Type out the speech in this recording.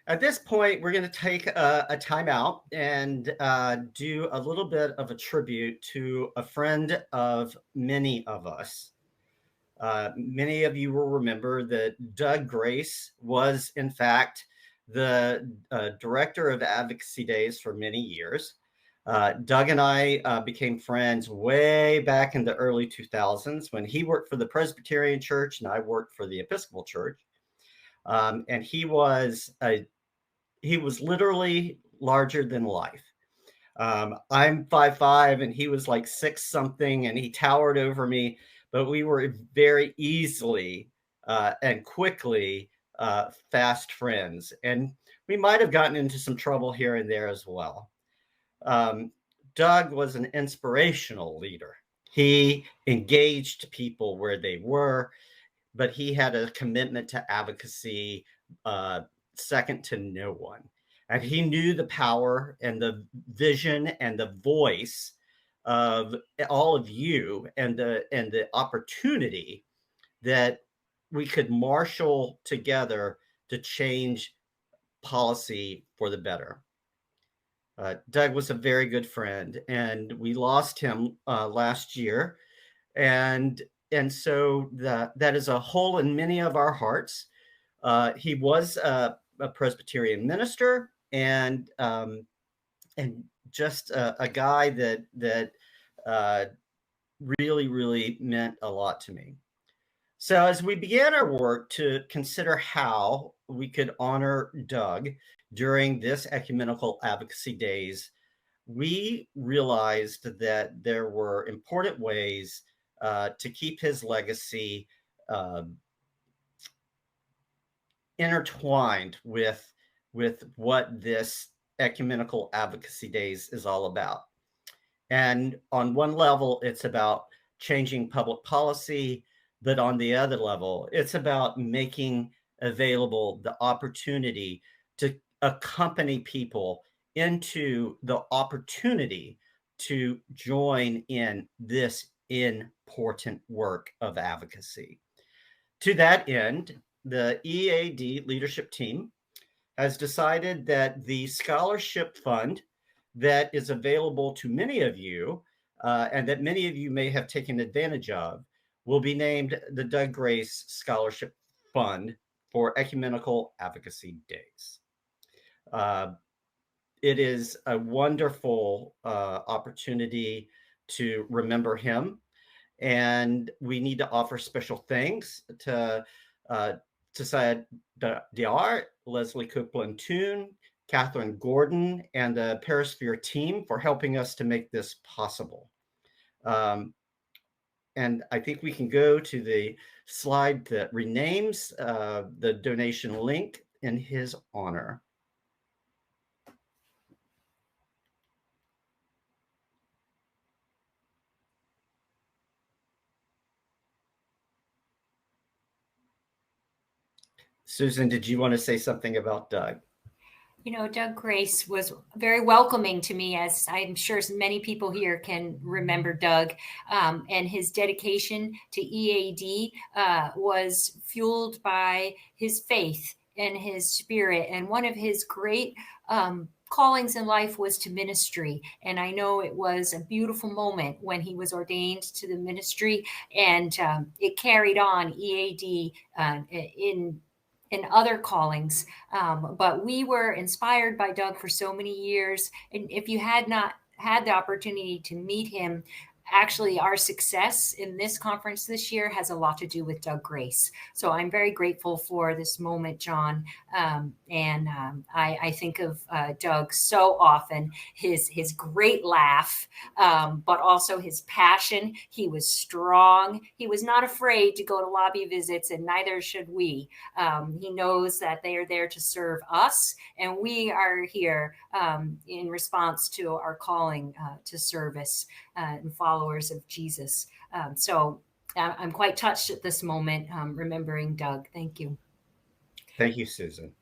At this point, we're going to take a time out and do a little bit of a tribute to a friend of many of us. Many of you will remember that Doug Grace was, in fact, the director of Advocacy Days for many years. Doug and I became friends way back in the early 2000s when he worked for the Presbyterian Church and I worked for the Episcopal Church. And he was literally larger than life. I'm 5'5", and he was like 6 something, and he towered over me. But we were very easily and quickly fast friends, and we might have gotten into some trouble here and there as well. Doug was an inspirational leader. He engaged people where they were, but he had a commitment to advocacy second to no one. And he knew the power and the vision and the voice of all of you, and the opportunity that we could marshal together to change policy for the better. Doug was a very good friend, and we lost him last year, and so that is a hole in many of our hearts. He was a Presbyterian minister, and just a guy that really meant a lot to me. So as we began our work to consider how we could honor Doug during this Ecumenical Advocacy Days, we realized that there were important ways to keep his legacy intertwined with what this Ecumenical Advocacy Days is all about. And on one level, it's about changing public policy, but on the other level, it's about making available the opportunity to accompany people into the opportunity to join in this important work of advocacy. To that end, the EAD leadership team has decided that the scholarship fund that is available to many of you and that many of you may have taken advantage of will be named the Doug Grace Scholarship Fund for Ecumenical Advocacy Days. It is a wonderful opportunity to remember him, and we need to offer special thanks to Sayed Diar, Leslie Copeland-Toon, Catherine Gordon, and the Perisphere team for helping us to make this possible. And I think we can go to the slide that renames the donation link in his honor. Susan, did you want to say something about Doug? You know, Doug Grace was very welcoming to me, as I'm sure many people here can remember Doug. And his dedication to EAD was fueled by his faith and his spirit. And one of his great callings in life was to ministry. And I know it was a beautiful moment when he was ordained to the ministry, and it carried on EAD in other callings. But we were inspired by Doug for so many years. And if you had not had the opportunity to meet him, actually our success in this conference this year has a lot to do with Doug Grace. So I'm very grateful for this moment, John. I think of Doug so often, his great laugh, but also his passion. He was strong. He was not afraid to go to lobby visits, and neither should we. He knows that they are there to serve us, and we are here in response to our calling to service and followers of Jesus. So I'm quite touched at this moment, remembering Doug. Thank you. Thank you, Susan.